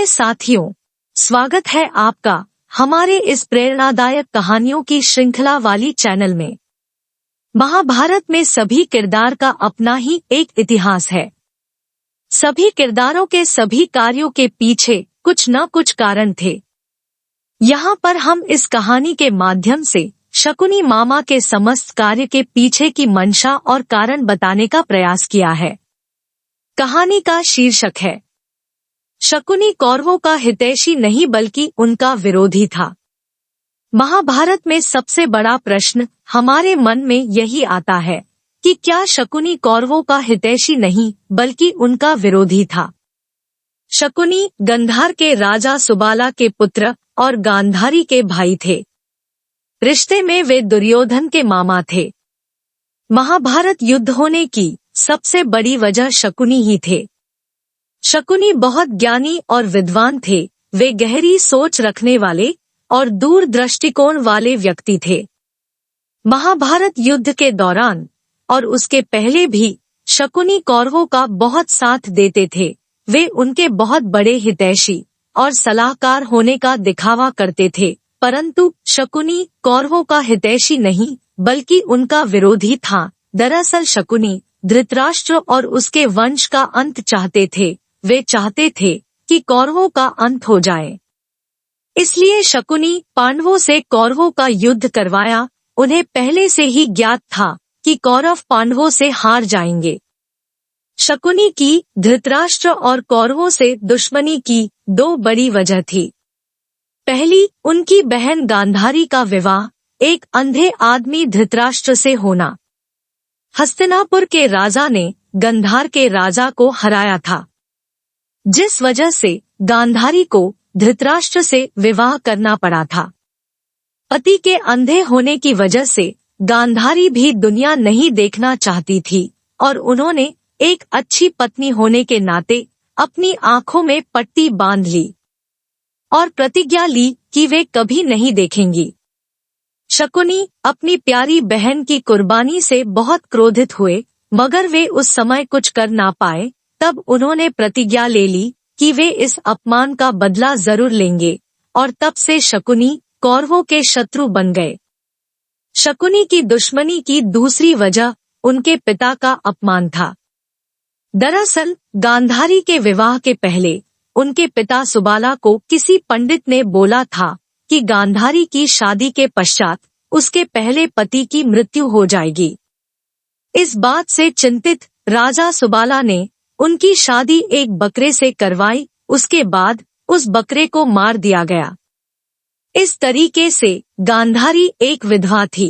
प्रिय साथियों, स्वागत है आपका हमारे इस प्रेरणादायक कहानियों की श्रृंखला वाली चैनल में। महाभारत में सभी किरदार का अपना ही एक इतिहास है। सभी किरदारों के सभी कार्यों के पीछे कुछ न कुछ कारण थे। यहाँ पर हम इस कहानी के माध्यम से शकुनी मामा के समस्त कार्य के पीछे की मंशा और कारण बताने का प्रयास किया है। कहानी का शीर्षक है शकुनी कौरवों का हितैषी नहीं बल्कि उनका विरोधी था। महाभारत में सबसे बड़ा प्रश्न हमारे मन में यही आता है कि क्या शकुनी कौरवों का हितैषी नहीं बल्कि उनका विरोधी था। शकुनी गंधार के राजा सुबाला के पुत्र और गांधारी के भाई थे। रिश्ते में वे दुर्योधन के मामा थे। महाभारत युद्ध होने की सबसे बड़ी वजह शकुनी ही थे। शकुनी बहुत ज्ञानी और विद्वान थे। वे गहरी सोच रखने वाले और दूर दृष्टिकोण वाले व्यक्ति थे। महाभारत युद्ध के दौरान और उसके पहले भी शकुनी कौरवों का बहुत साथ देते थे। वे उनके बहुत बड़े हितैषी और सलाहकार होने का दिखावा करते थे, परंतु शकुनी कौरवों का हितैषी नहीं बल्कि उनका विरोधी था। दरअसल शकुनी धृतराष्ट्र और उसके वंश का अंत चाहते थे। वे चाहते थे कि कौरवों का अंत हो जाए। इसलिए शकुनी पांडवों से कौरवों का युद्ध करवाया। उन्हें पहले से ही ज्ञात था कि कौरव पांडवों से हार जाएंगे। शकुनी की धृतराष्ट्र और कौरवों से दुश्मनी की दो बड़ी वजह थी। पहली, उनकी बहन गांधारी का विवाह एक अंधे आदमी धृतराष्ट्र से होना। हस्तिनापुर के राजा ने गंधार के राजा को हराया था, जिस वजह से गांधारी को धृतराष्ट्र से विवाह करना पड़ा था। पति के अंधे होने की वजह से गांधारी भी दुनिया नहीं देखना चाहती थी और उन्होंने एक अच्छी पत्नी होने के नाते अपनी आंखों में पट्टी बांध ली और प्रतिज्ञा ली कि वे कभी नहीं देखेंगी। शकुनी अपनी प्यारी बहन की कुर्बानी से बहुत क्रोधित हुए, मगर वे उस समय कुछ कर ना पाए। तब उन्होंने प्रतिज्ञा ले ली कि वे इस अपमान का बदला जरूर लेंगे और तब से शकुनी कौरवों के शत्रु बन गए। शकुनी की दुश्मनी की दूसरी वजह उनके पिता का अपमान था। दरअसल गांधारी के विवाह के पहले उनके पिता सुबाला को किसी पंडित ने बोला था कि गांधारी की शादी के पश्चात उसके पहले पति की मृत्यु हो जाएगी। इस बात से चिंतित राजा सुबाला ने उनकी शादी एक बकरे से करवाई। उसके बाद उस बकरे को मार दिया गया। इस तरीके से गांधारी एक विधवा थी।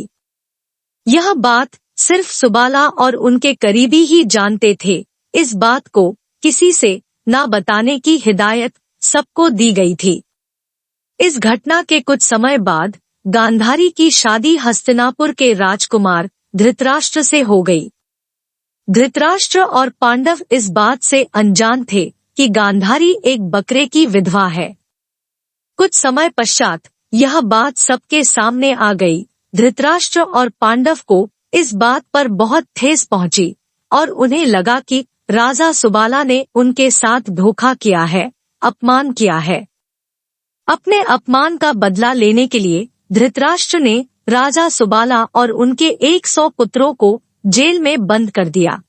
यह बात सिर्फ सुबाला और उनके करीबी ही जानते थे। इस बात को किसी से न बताने की हिदायत सबको दी गई थी। इस घटना के कुछ समय बाद गांधारी की शादी हस्तिनापुर के राजकुमार धृतराष्ट्र से हो गई। धृतराष्ट्र और पांडव इस बात से अनजान थे कि गांधारी एक बकरे की विधवा है। कुछ समय पश्चात यह बात सबके सामने आ गई। धृतराष्ट्र और पांडव को इस बात पर बहुत ठेस पहुंची और उन्हें लगा कि राजा सुबाला ने उनके साथ धोखा किया है, अपमान किया है। अपने अपमान का बदला लेने के लिए धृतराष्ट्र ने राजा सुबाला और उनके 100 पुत्रों को जेल में बंद कर दिया।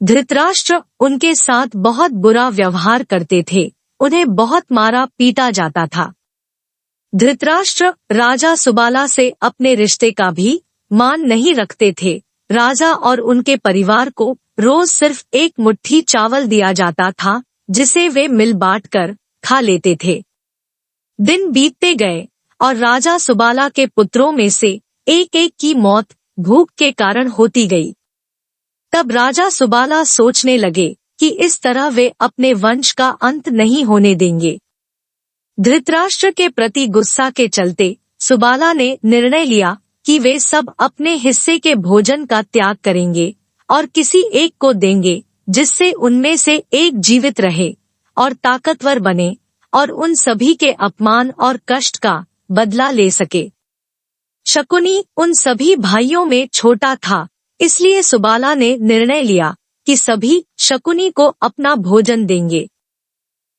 धृतराष्ट्र उनके साथ बहुत बुरा व्यवहार करते थे। उन्हें बहुत मारा पीटा जाता था। धृतराष्ट्र राजा सुबाला से अपने रिश्ते का भी मान नहीं रखते थे। राजा और उनके परिवार को रोज सिर्फ एक मुट्ठी चावल दिया जाता था, जिसे वे मिल बांट कर खा लेते थे। दिन बीतते गए और राजा सुबाला के पुत्रों में से एक एक की मौत भूख के कारण होती गई। तब राजा सुबाला सोचने लगे कि इस तरह वे अपने वंश का अंत नहीं होने देंगे। धृतराष्ट्र के प्रति गुस्सा के चलते सुबाला ने निर्णय लिया कि वे सब अपने हिस्से के भोजन का त्याग करेंगे और किसी एक को देंगे, जिससे उनमें से एक जीवित रहे और ताकतवर बने और उन सभी के अपमान और कष्ट का बदला ले सके। शकुनी उन सभी भाइयों में छोटा था, इसलिए सुबाला ने निर्णय लिया कि सभी शकुनी को अपना भोजन देंगे।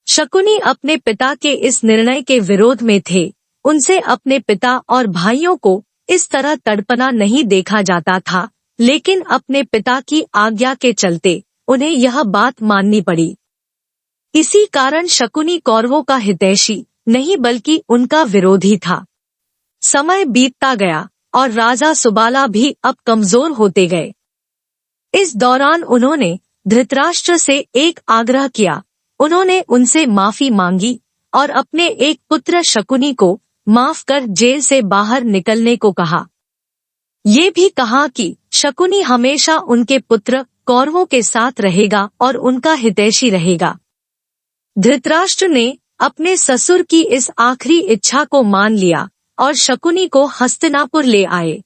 शकुनी अपने पिता के इस निर्णय के विरोध में थे। उनसे अपने पिता और भाइयों को इस तरह तड़पना नहीं देखा जाता था, लेकिन अपने पिता की आज्ञा के चलते उन्हें यह बात माननी पड़ी। इसी कारण शकुनी कौरवों का हितैषी नहीं बल्कि उनका विरोधी था। समय बीतता गया और राजा सुबाला भी अब कमजोर होते गए। इस दौरान उन्होंने धृतराष्ट्र से एक आग्रह किया। उन्होंने उनसे माफी मांगी और अपने एक पुत्र शकुनी को माफ कर जेल से बाहर निकलने को कहा। ये भी कहा कि शकुनी हमेशा उनके पुत्र कौरवों के साथ रहेगा और उनका हितैषी रहेगा। धृतराष्ट्र ने अपने ससुर की इस आखिरी इच्छा को मान लिया और शकुनी को हस्तिनापुर ले आए,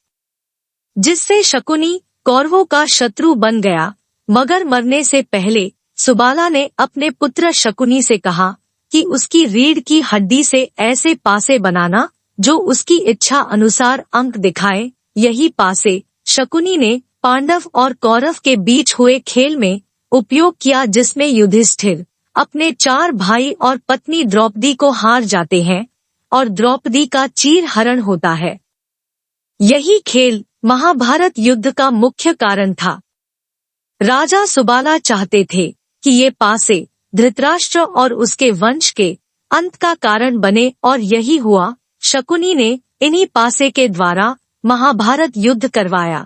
जिससे शकुनी कौरवों का शत्रु बन गया। मगर मरने से पहले सुबाला ने अपने पुत्र शकुनी से कहा कि उसकी रीढ़ की हड्डी से ऐसे पासे बनाना जो उसकी इच्छा अनुसार अंक दिखाए। यही पासे शकुनी ने पांडव और कौरव के बीच हुए खेल में उपयोग किया, जिसमें युधिष्ठिर अपने 4 भाई और पत्नी द्रौपदी को हार जाते हैं और द्रौपदी का चीरहरण होता है। यही खेल महाभारत युद्ध का मुख्य कारण था। राजा सुबाला चाहते थे कि ये पासे धृतराष्ट्र और उसके वंश के अंत का कारण बने, और यही हुआ। शकुनी ने इन्हीं पासे के द्वारा महाभारत युद्ध करवाया।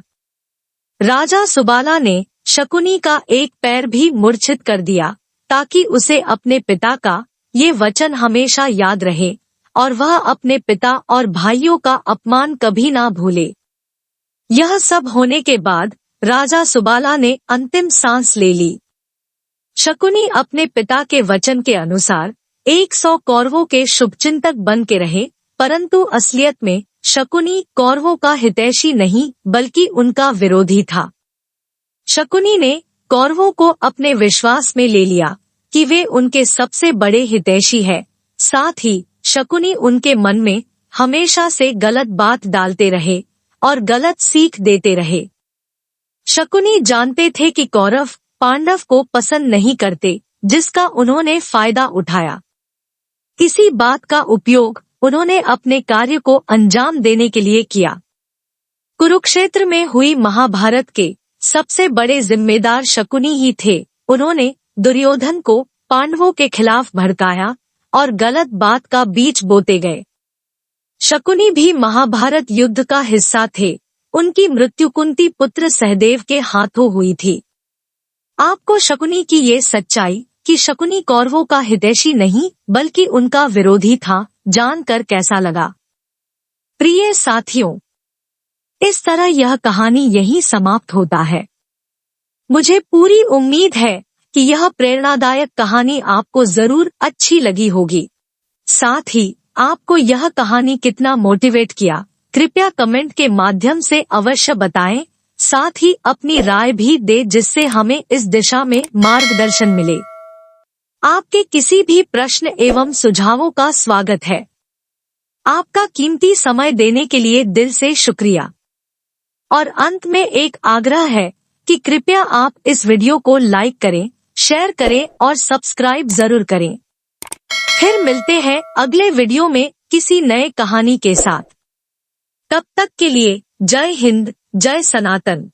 राजा सुबाला ने शकुनी का एक पैर भी मूर्छित कर दिया, ताकि उसे अपने पिता का ये वचन हमेशा याद रहे और वह अपने पिता और भाइयों का अपमान कभी ना भूले। यह सब होने के बाद राजा सुबाला ने अंतिम सांस ले ली। शकुनी अपने पिता के वचन के अनुसार 100 कौरवों के शुभचिंतक बन के रहे, परंतु असलियत में शकुनी कौरवों का हितैषी नहीं बल्कि उनका विरोधी था। शकुनी ने कौरवों को अपने विश्वास में ले लिया कि वे उनके सबसे बड़े हितैषी हैं। साथ ही शकुनी उनके मन में हमेशा से गलत बात डालते रहे और गलत सीख देते रहे। शकुनी जानते थे कि कौरव पांडव को पसंद नहीं करते, जिसका उन्होंने फायदा उठाया। इसी बात का उपयोग उन्होंने अपने कार्य को अंजाम देने के लिए किया। कुरुक्षेत्र में हुई महाभारत के सबसे बड़े जिम्मेदार शकुनी ही थे। उन्होंने दुर्योधन को पांडवों के खिलाफ भड़काया और गलत बात का बीज बोते गए। शकुनी भी महाभारत युद्ध का हिस्सा थे। उनकी मृत्यु कुंती पुत्र सहदेव के हाथों हुई थी। आपको शकुनी की ये सच्चाई कि शकुनी कौरवों का हितैषी नहीं बल्कि उनका विरोधी था, जानकर कैसा लगा? प्रिय साथियों, इस तरह यह कहानी यहीं समाप्त होता है। मुझे पूरी उम्मीद है कि यह प्रेरणादायक कहानी आपको जरूर अच्छी लगी होगी। साथ ही आपको यह कहानी कितना मोटिवेट किया, कृपया कमेंट के माध्यम से अवश्य बताएं। साथ ही अपनी राय भी दे, जिससे हमें इस दिशा में मार्गदर्शन मिले। आपके किसी भी प्रश्न एवं सुझावों का स्वागत है। आपका कीमती समय देने के लिए दिल से शुक्रिया। और अंत में एक आग्रह है कि कृपया आप इस वीडियो को लाइक करें, शेयर करें और सब्सक्राइब जरूर करें। फिर मिलते हैं अगले वीडियो में किसी नए कहानी के साथ। तब तक के लिए जय हिंद, जय सनातन।